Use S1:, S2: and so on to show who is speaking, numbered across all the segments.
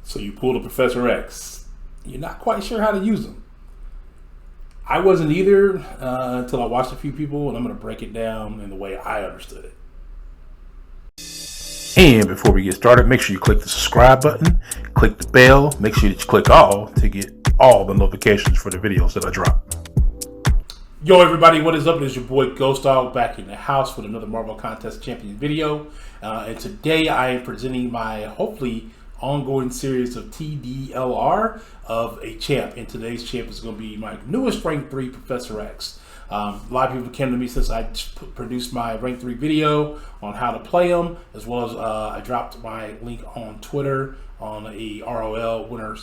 S1: So you pull the Professor X. You're not quite sure how to use them. I wasn't either until I watched a few people, and I'm going to break it down in the way I understood it. And before we get started, make sure you click the subscribe button, click the bell, make sure that you click all to get all the notifications for the videos that I drop. Yo everybody, what is up? It is your boy Ghostdog back in the house with another Marvel Contest Champion video. And today I am presenting my hopefully ongoing series of TLDR of a champ. And today's champ is going to be my newest rank 3 ProfessorX. A lot of people came to me since I produced my rank 3 video on how to play them, as well as I dropped my link on Twitter on a ROL Winter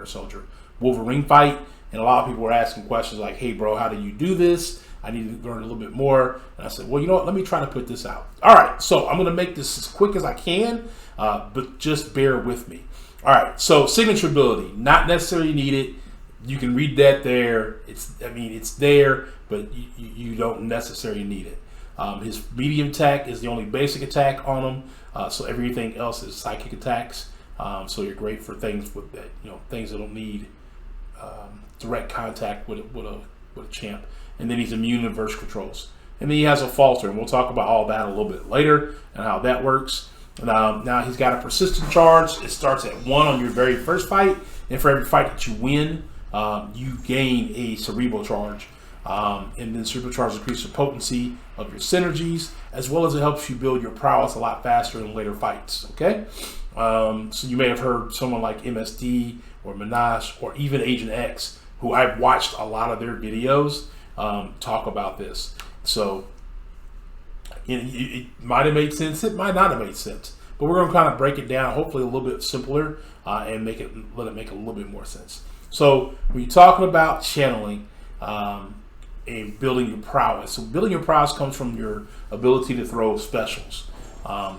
S1: Soldier Wolverine fight. And a lot of people were asking questions like, hey bro, how do you do this? I need to learn a little bit more. And I said, well, you know what? Let me try to put this out. All right, so I'm going to make this as quick as I can, but just bear with me. All right, so signature ability, not necessarily needed. You can read that there. It's there, but you don't necessarily need it. His medium attack is the only basic attack on him, so everything else is psychic attacks. So you're great for things with that, things that don't need direct contact with a champ. And then he's immune to burst controls. And then he has a falter, and we'll talk about all that a little bit later and how that works. Now he's got a persistent charge. It starts at 1 on your very first fight, and for every fight that you win, you gain a cerebral charge. And then cerebral charge increases the potency of your synergies, as well as it helps you build your prowess a lot faster in later fights. Okay, so you may have heard someone like MSD or Minash or even Agent X, who I've watched a lot of their videos talk about this. So it might have made sense, it might not have made sense, but we're going to kind of break it down, hopefully a little bit simpler, and let it make a little bit more sense. So when you're talking about channeling and building your prowess, so building your prowess comes from your ability to throw specials.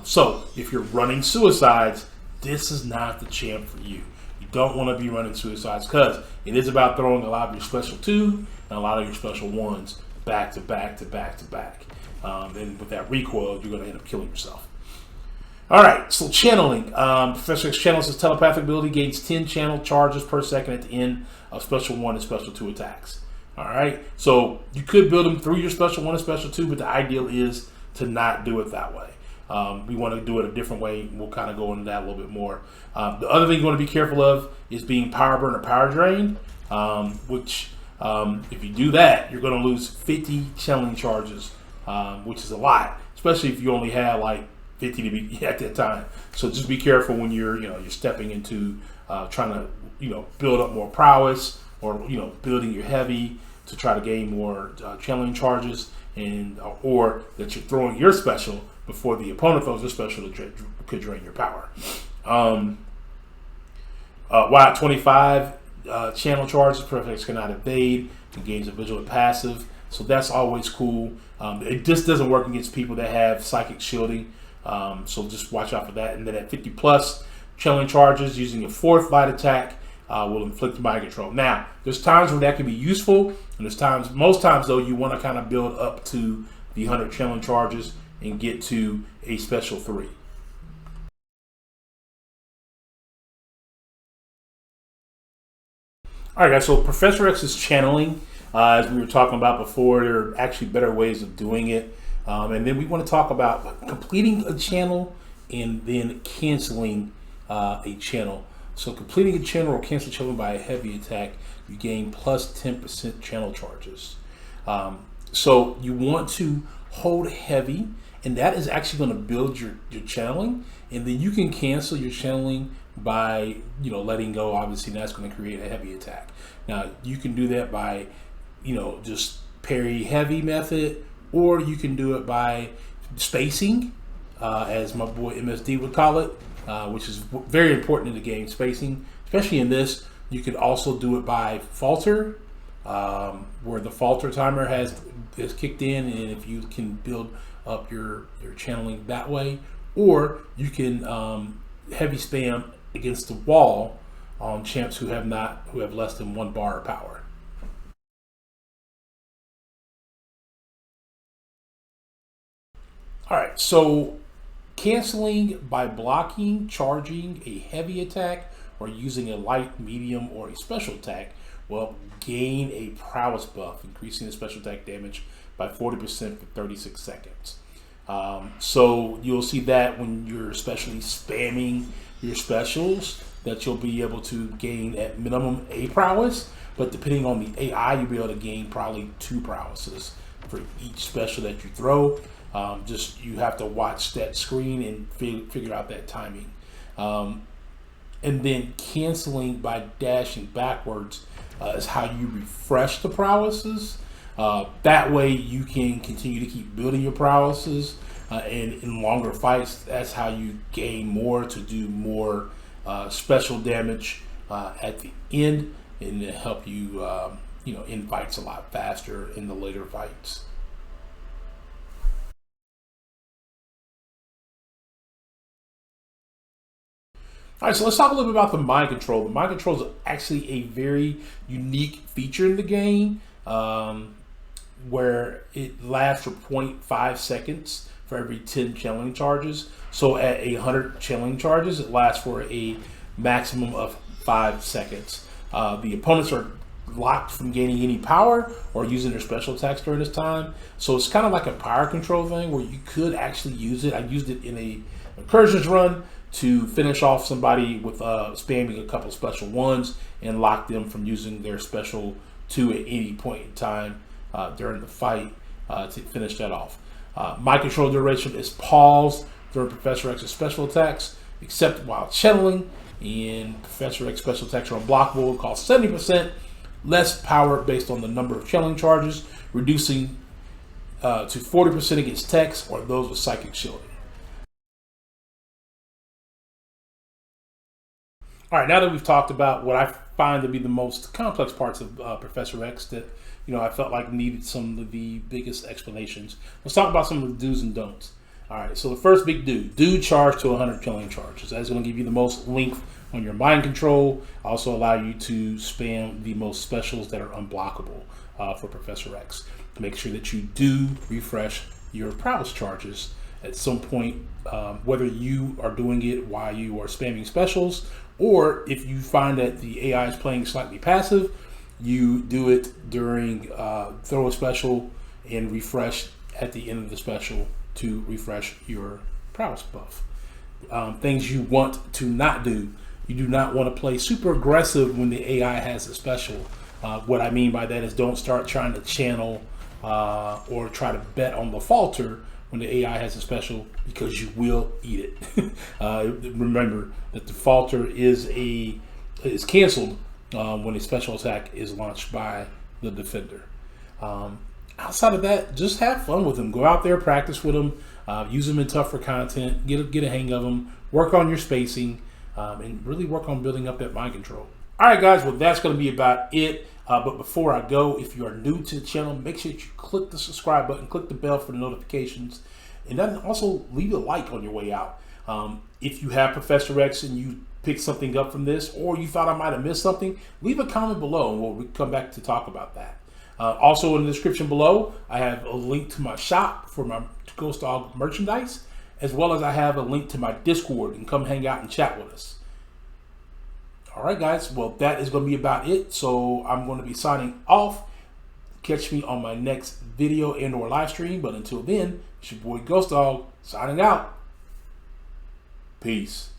S1: So if you're running suicides, this is not the champ for you. You don't want to be running suicides because it is about throwing a lot of your special 2 and a lot of your special 1s back to back to back to back. And with that recoil, you're going to end up killing yourself. All right, so channeling. ProfessorX channels his telepathic ability, gains 10 channel charges per second at the end of special 1 and special 2 attacks. All right, so you could build them through your special 1 and special 2, but the ideal is to not do it that way. We want to do it a different way. We'll kind of go into that a little bit more. The other thing you want to be careful of is being power burned or power drained, which if you do that, you're going to lose 50 channeling charges, which is a lot, especially if you only have like 50 to be at that time. So just be careful when you're stepping into trying to build up more prowess, or building your heavy to try to gain more channeling charges, and or that you're throwing your special before the opponent throws their special could drain your power. While at 25 channel charges, ProfessorX cannot evade and gains a vigilant passive, so that's always cool. It just doesn't work against people that have psychic shielding, so just watch out for that. And then at 50 plus channeling charges, using a 4th light attack will inflict mind control. Now, there's times where that can be useful, and most times though, you want to kind of build up to the 100 channeling charges and get to a special 3. All right, guys, so ProfessorX is channeling. As we were talking about before, there are actually better ways of doing it. And then we want to talk about completing a channel and then canceling a channel. So completing a channel or cancel channel by a heavy attack, you gain plus 10% channel charges. So you want to hold heavy, and that is actually going to build your channeling, and then you can cancel your channeling by letting go. Obviously that's going to create a heavy attack. Now you can do that by just parry heavy method, or you can do it by spacing, as my boy MSD would call it, which is very important in the game, spacing, especially in this. You could also do it by falter, where the falter timer has kicked in, and if you can build up your channeling that way, or you can heavy spam against the wall on champs who have less than 1 bar of power. All right, so Canceling by blocking, charging a heavy attack, or using a light, medium, or a special attack will gain a prowess buff, increasing the special attack damage by 40% for 36 seconds. So you'll see that when you're especially spamming your specials, that you'll be able to gain at minimum a prowess, but depending on the AI, you'll be able to gain probably 2 prowesses for each special that you throw. Just you have to watch that screen and figure out that timing. And then canceling by dashing backwards is how you refresh the prowesses. That way you can continue to keep building your prowesses, and in longer fights, that's how you gain more to do more special damage at the end, and to help you, in fights a lot faster in the later fights. All right, so let's talk a little bit about the mind control. The mind control is actually a very unique feature in the game, where it lasts for 0.5 seconds for every 10 channeling charges. So at 100 channeling charges, it lasts for a maximum of 5 seconds. The opponents are locked from gaining any power or using their special attacks during this time. So it's kind of like a power control thing where you could actually use it. I used it in a incursions run to finish off somebody with spamming a couple special ones and lock them from using their special 2 at any point in time during the fight to finish that off. My control duration is paused during Professor X's special attacks, except while channeling, and Professor X special attacks are unblockable. It costs 70% less power based on the number of channeling charges, reducing to 40% against techs or those with psychic shielding. All right, now that we've talked about what I find to be the most complex parts of Professor X that I felt like needed some of the biggest explanations, let's talk about some of the do's and don'ts. All right, so the first big do charge to 100 killing charges. That's going to give you the most length on your mind control. Also allow you to spam the most specials that are unblockable for Professor X. Make sure that you do refresh your prowess charges at some point, whether you are doing it while you are spamming specials, or if you find that the AI is playing slightly passive, you do it during throw a special and refresh at the end of the special to refresh your prowess buff. Things you want to not do. You do not want to play super aggressive when the AI has a special. What I mean by that is don't start trying to channel or try to bet on the falter when the AI has a special, because you will eat it. Remember that the falter is canceled when a special attack is launched by the defender. Outside of that, just have fun with them. Go out there, practice with them, use them in tougher content, get a hang of them, work on your spacing, and really work on building up that mind control. All right, guys, well, that's going to be about it. But before I go, if you are new to the channel, make sure that you click the subscribe button, click the bell for the notifications, and then also leave a like on your way out. If you have Professor X and you picked something up from this, or you thought I might have missed something, leave a comment below and we'll come back to talk about that. Also in the description below, I have a link to my shop for my Ghostdog merchandise, as well as I have a link to my Discord, and come hang out and chat with us. All right, guys, well, that is going to be about it. So I'm going to be signing off. Catch me on my next video and or live stream. But until then, it's your boy Ghostdog signing out. Peace.